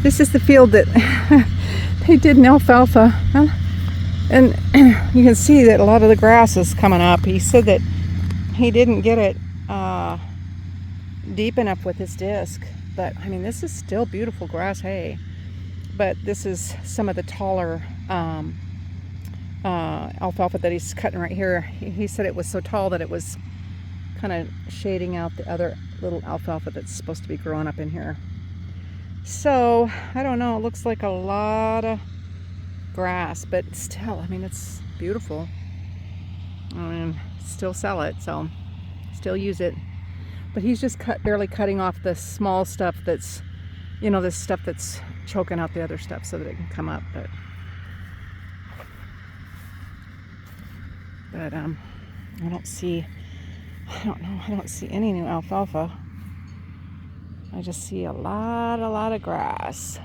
This is the field that they did an alfalfa. And you can see that a lot of the grass is coming up. He said that he didn't get it deep enough with his disc. But, I mean, this is still beautiful grass hay. But this is some of the taller alfalfa that he's cutting right here. He said it was so tall that it was kind of shading out the other little alfalfa that's supposed to be growing up in here. So, I don't know. It looks like a lot of grass, but still, I mean, it's beautiful. I mean, still sell it, so still use it. But he's just barely cutting off the small stuff that's, you know, this stuff that's choking out the other stuff so that it can come up. But I don't see any new alfalfa. I just see a lot of grass.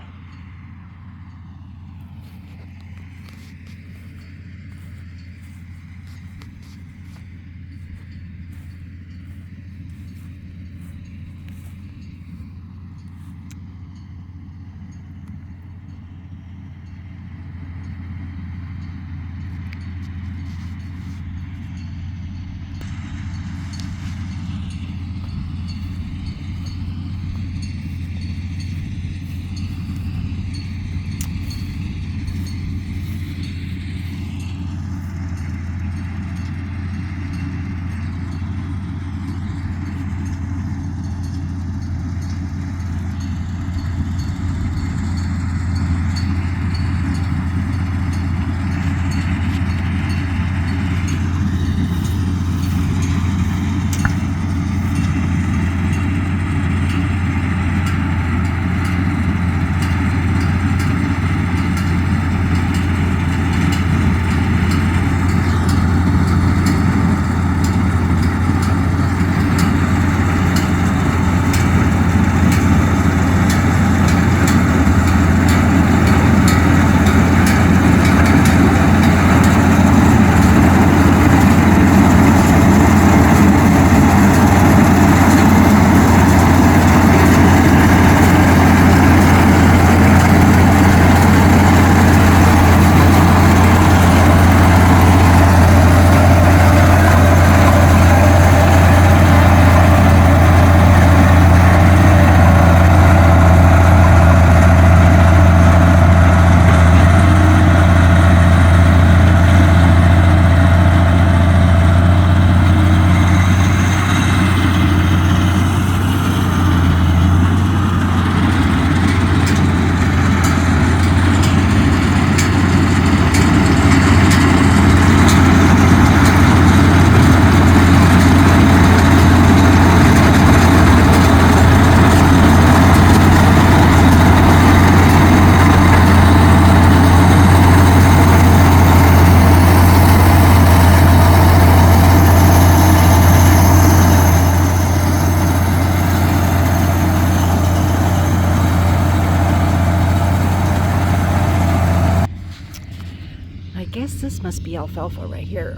This must be alfalfa right here,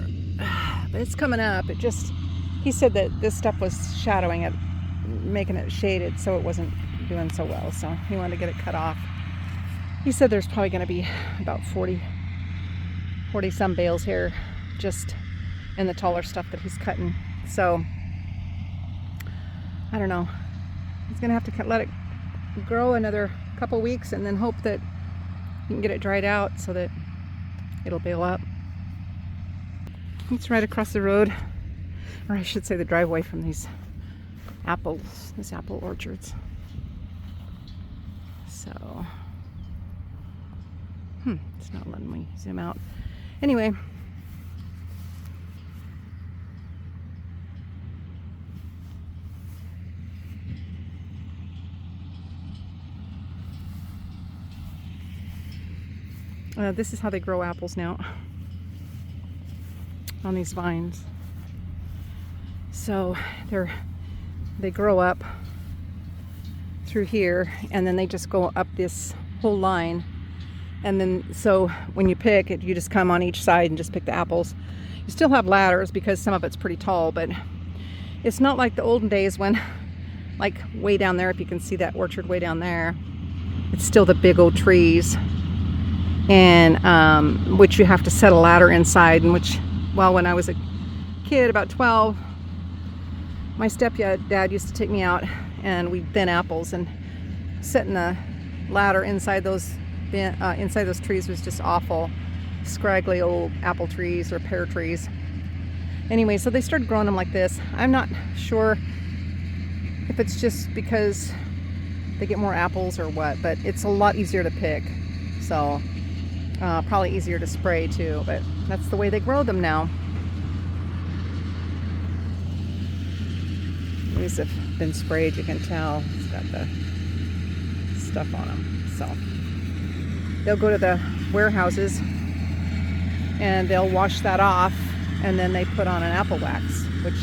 but it's coming up. He said that this stuff was shadowing it, making it shaded, so it wasn't doing so well, so he wanted to get it cut off. He said there's probably going to be about 40 some bales here just in the taller stuff that he's cutting. So I don't know, he's gonna have to let it grow another couple weeks and then hope that you can get it dried out so that it'll bale up. It's right across the road, or I should say the driveway, from these apple orchards. So, it's not letting me zoom out. Anyway, this is how they grow apples now, on these vines. So they grow up through here, and then they just go up this whole line. And then, so when you pick it, you just come on each side and just pick the apples. You still have ladders because some of it's pretty tall, but it's not like the olden days when, like way down there, if you can see that orchard way down there, It's still the big old trees, and which you have to set a ladder inside, and which, well, when I was a kid, about 12, my stepdad used to take me out, and we'd thin apples, and setting a ladder inside those trees was just awful. Scraggly old apple trees or pear trees. Anyway, so they started growing them like this. I'm not sure if it's just because they get more apples or what, but it's a lot easier to pick. So probably easier to spray too, but that's the way they grow them now. These have been sprayed, you can tell. It's got the stuff on them. So they'll go to the warehouses and they'll wash that off, and then they put on an apple wax, which,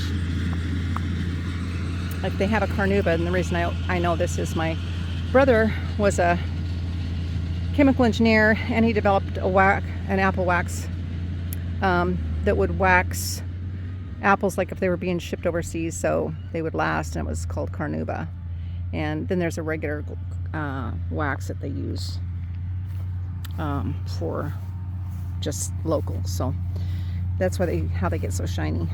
like, they have a carnauba, and the reason I know this is my brother was a chemical engineer, and he developed an apple wax that would wax apples like if they were being shipped overseas, so they would last, and it was called carnauba. And then there's a regular wax that they use for just local, so that's why how they get so shiny.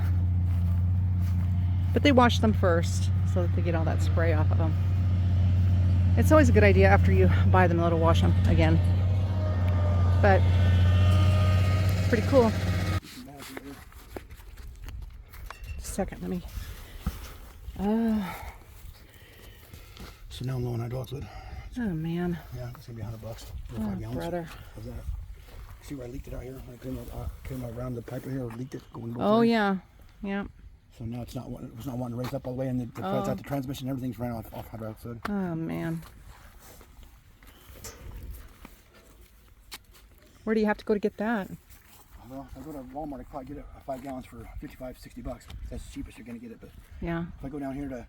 But they wash them first so that they get all that spray off of them. It's always a good idea after you buy them to wash them again, but pretty cool. Just a second, let me so now I'm low on hydraulic fluid. oh man. Yeah, it's gonna be $100. Oh, brother. How's that? See where I leaked it out here? I came around the pipe here, leaked it going both Oh ways. yeah, yeah. So now it's not wanting to raise up all the way, and the out the transmission, everything's ran off hydraulic fluid. Oh man. Where do you have to go to get that? Well, if I go to Walmart, I probably get it 5 gallons for $55-$60. That's the cheapest you're gonna get it. But Yeah. if I go down here to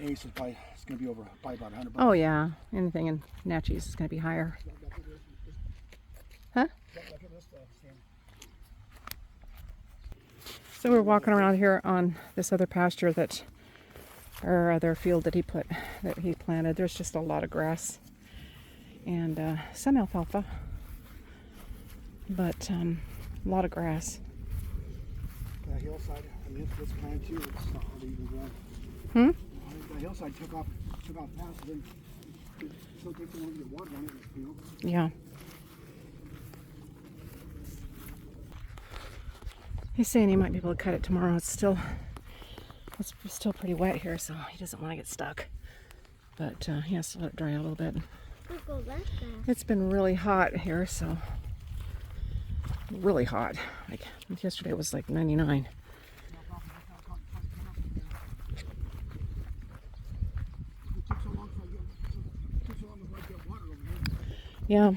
Ace, it's gonna be probably about $100. Oh yeah. Anything in Natchez is going to be higher. Huh? So we're walking around here on this other pasture or other field that he planted. There's just a lot of grass and some alfalfa, but a lot of grass. The hillside, I mean, it's planted too. It's not really even Hmm? grown. The hillside took off fast, and then it still takes a while to get water on it, you know. Yeah. He's saying he might be able to cut it tomorrow. It's still pretty wet here, so he doesn't want to get stuck. But he has to let it dry a little bit. It's been really hot here, so really hot. Like yesterday it was like 99. Yeah.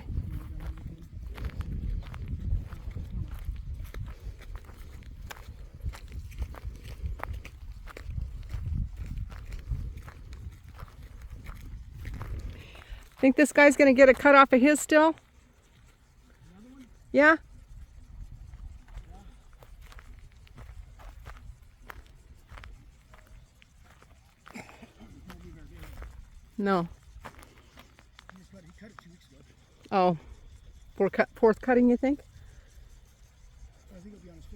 Think this guy's gonna get a cut off of his still? Yeah? No. He cut it 2 weeks ago. Oh. Fourth cutting, you think? I think it'll be on his 5th.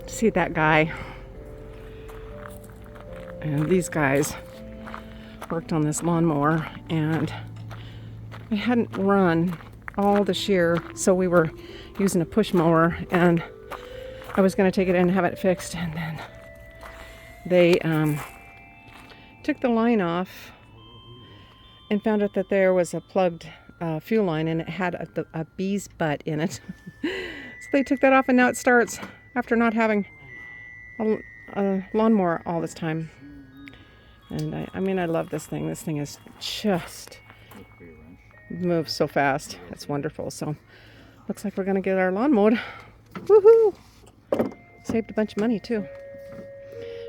See that guy and these guys worked on this lawnmower, and I hadn't run all this year, so we were using a push mower, and I was going to take it in and have it fixed, and then they took the line off and found out that there was a plugged fuel line, and it had a bee's butt in it. So they took that off, and now it starts after not having a lawnmower all this time. And I mean, I love this thing. This thing is just moves so fast. It's wonderful. So looks like we're gonna get our lawn mowed. Woohoo! Saved a bunch of money too,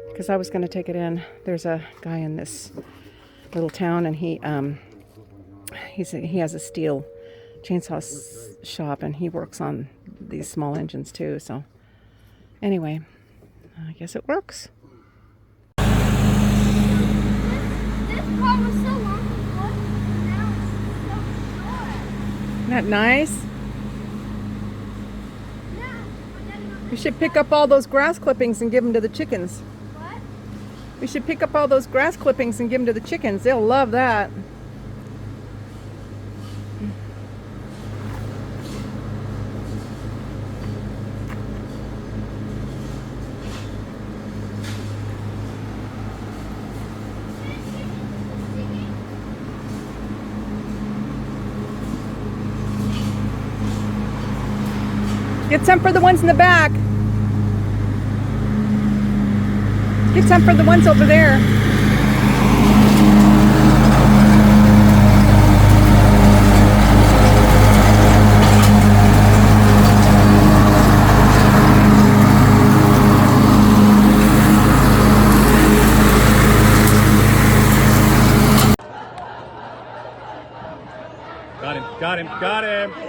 because I was gonna take it in. There's a guy in this little town, and he has a steel shop, and he works on these small engines too. So anyway, I guess it works. This car was so long before, and now it's so short. Isn't that nice? Yeah. We should pick up all those grass clippings and give them to the chickens. What? We should pick up all those grass clippings and give them to the chickens. They'll love that. Get some for the ones in the back. Get some for the ones over there. Got him, got him, got him.